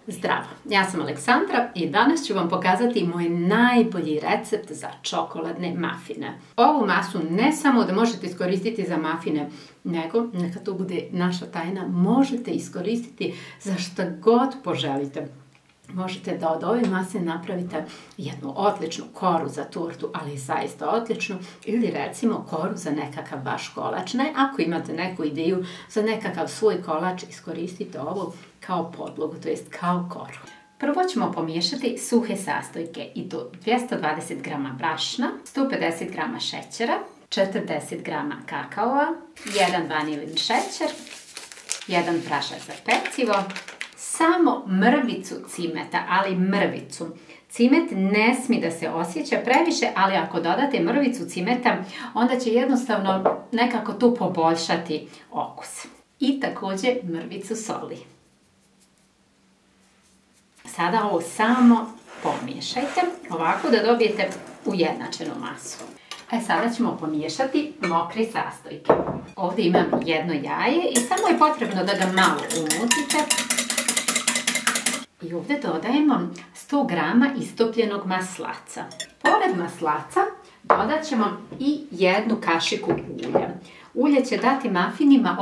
Zdravo, ja sam Aleksandra i danas ću vam pokazati moj najbolji recept za čokoladne mafine. Ovu masu ne samo da možete iskoristiti za mafine, nego, neka to bude naša tajna, možete iskoristiti za šta god poželite. Možete da od ove mase napravite jednu odličnu koru za tortu, ali zaista odličnu, ili recimo koru za nekakav vaš kolač. Ne, ako imate neku ideju za nekakav svoj kolač, iskoristite ovo kao podlogu, to jest kao koru. Prvo ćemo pomiješati suhe sastojke i to 220 g brašna, 150 g šećera, 40 g kakaova, 1 vanilin šećer, 1 prašak za pecivo, samo mrvicu cimeta, ali mrvicu. Cimet ne smije da se osjeća previše, ali ako dodate mrvicu cimeta, onda će jednostavno nekako tu poboljšati okus. I također mrvicu soli. Sada ovo samo pomiješajte, ovako da dobijete ujednačenu masu. Sada ćemo pomiješati mokre sastojke. Ovdje imam jedno jaje i samo je potrebno da ga malo umutite. I ovdje dodajemo 100 g istopljenog maslaca. Pored maslaca dodat ćemo i jednu kašiku ulja. Ulje će dati mafinima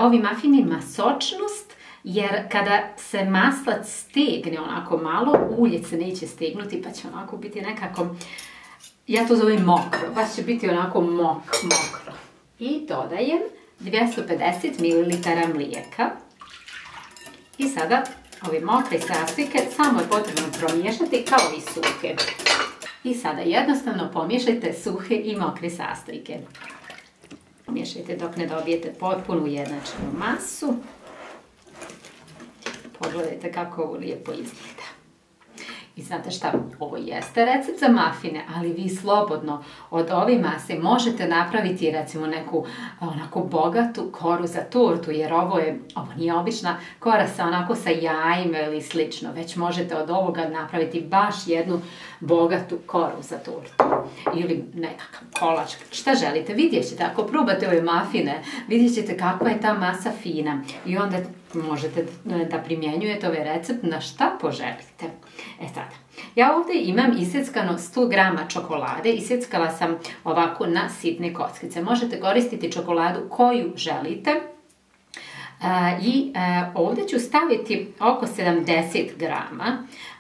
ovim mafinima sočnost, jer kada se maslac stegne onako malo, ulje se neće stegnuti pa će onako biti nekako, ja to zovem mokro, baš će biti onako mokro. I dodajem 250 ml mlijeka. I sada ove mokre sastojke samo je potrebno promiješati kao i suhe. I sada jednostavno pomiješajte suhe i mokre sastojke. Pomiješajte dok ne dobijete potpuno ujednačenu masu. Pogledajte kako ovo lijepo izgleda. I znate šta, ovo jeste recept za mafine, ali vi slobodno od ove mase možete napraviti recimo neku onako bogatu koru za tortu, jer ovo nije obična kora sa jajima ili slično, već možete od ovoga napraviti baš jednu bogatu koru za tortu. Ili nekakav kolač, šta želite, vidjet ćete, ako probate ove mafine, vidjet ćete kakva je ta masa fina i onda možete da primjenjujete ovaj recept na šta poželite. Sada, ja ovdje imam isjeckano 100 g čokolade, isjeckala sam ovako na sitne kockice. Možete koristiti čokoladu koju želite. I ovdje ću staviti oko 70 g,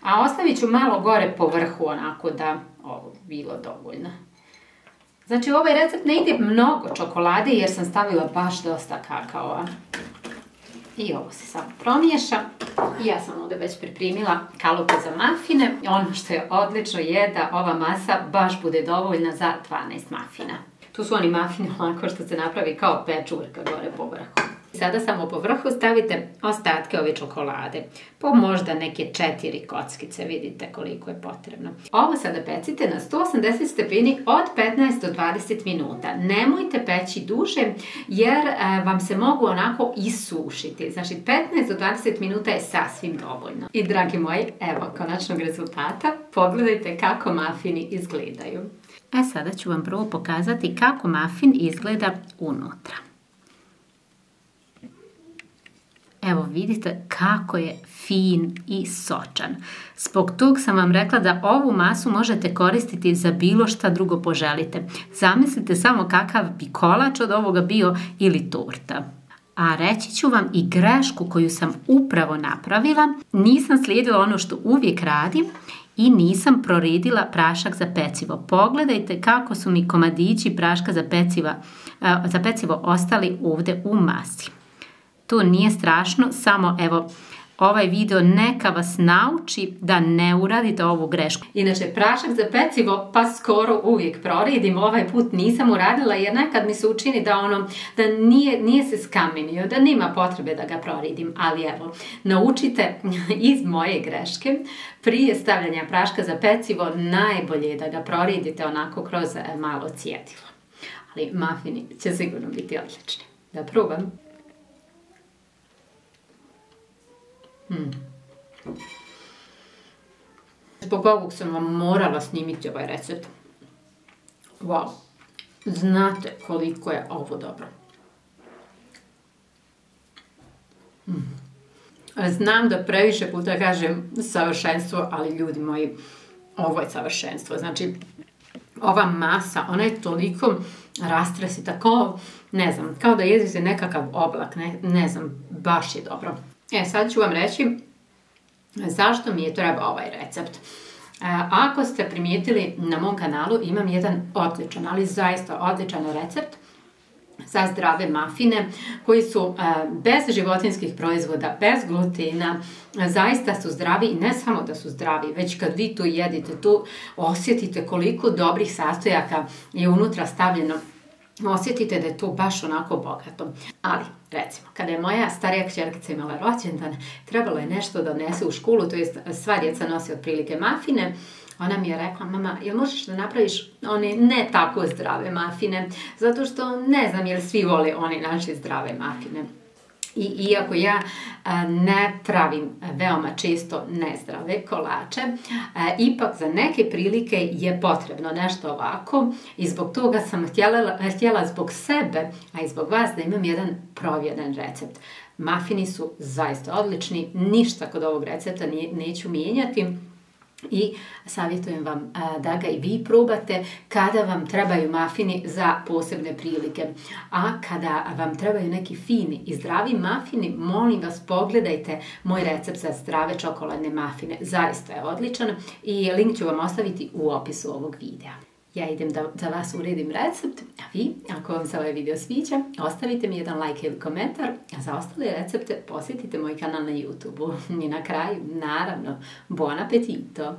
a ostavit ću malo gore po vrhu onako da ovo bilo dovoljno. Znači u ovaj recept ne ide mnogo čokolade jer sam stavila baš dosta kakaova. I ovo se samo promiješa. I ja sam ovdje već pripremila kalupe za mafine. Ono što je odlično je da ova masa baš bude dovoljna za 12 mafina. Tu su oni mafini onako što se napravi kao pečurka gore po vrhu. Sada samo po vrhu stavite ostatke ove čokolade. Po možda neke 4 kockice, vidite koliko je potrebno. Ovo sada pecite na 180 stepeni od 15 do 20 minuta. Nemojte peći duže jer vam se mogu onako isušiti. Znači 15 do 20 minuta je sasvim dovoljno. I dragi moji, evo konačnog rezultata. Pogledajte kako mafini izgledaju. Sada ću vam prvo pokazati kako mafin izgleda unutra. Evo vidite kako je fin i sočan. Zbog tog sam vam rekla da ovu masu možete koristiti za bilo šta drugo poželite. Zamislite samo kakav bi kolač od ovoga bio ili torta. A reći ću vam i grešku koju sam upravo napravila. Nisam slijedila ono što uvijek radim i nisam proredila prašak za pecivo. Pogledajte kako su mi komadići praška za pecivo ostali ovdje u masi. To nije strašno, samo evo, ovaj video neka vas nauči da ne uradite ovu grešku. Inače, prašak za pecivo pa skoro uvijek proredim, ovaj put nisam uradila jer nekad mi se učini da nije se skamenio, da nema potrebe da ga proredim, ali evo, naučite iz moje greške. Prije stavljanja praška za pecivo najbolje je da ga proredite onako kroz malo cjedilo. Ali mafini će sigurno biti odlični. Da probam. Zbog ovog sam vam morala snimiti ovaj recept. Wow, znate koliko je ovo dobro. Znam da previše puta kažem savršenstvo, ali ljudi moji, ovo je savršenstvo. Znači, ova masa, ona je toliko rastresita, kao da jedete nekakav oblak, ne znam, baš je dobro. Sad ću vam reći zašto mi je trebao ovaj recept. Ako ste primijetili na mom kanalu, imam jedan odličan, ali zaista odličan recept za zdrave mafine koji su bez životinjskih proizvoda, bez glutena, zaista su zdravi i ne samo da su zdravi, već kad vi to jedite, tu osjetite koliko dobrih sastojaka je unutra stavljeno. Osjetite da je to baš onako bogato. Ali, recimo, kada je moja starija kćerkica imala rođendan, trebalo je nešto da odnese u školu, to jest sva djeca nosi otprilike mafine. Ona mi je rekla, mama, jel možeš da napraviš one ne tako zdrave mafine? Zato što ne znam jel svi vole one naše zdrave mafine. I iako ja ne pravim veoma često nezdrave kolače, ipak za neke prilike je potrebno nešto ovako i zbog toga sam htjela zbog sebe, a i zbog vas da imam jedan provjeren recept. Mafini su zaista odlični, ništa kod ovog recepta neću mijenjati. I savjetujem vam da ga i vi probate kada vam trebaju mafini za posebne prilike. A kada vam trebaju neki fini i zdravi mafini, molim vas pogledajte moj recept za zdrave čokoladne mafine. Zaista je odličan i link ću vam ostaviti u opisu ovog videa. Ja idem da za vas uredim recept, a vi, ako vam se ovaj video sviđa, ostavite mi jedan like ili komentar, a za ostale recepte posjetite moj kanal na YouTube-u. I na kraju, naravno, buon appetito!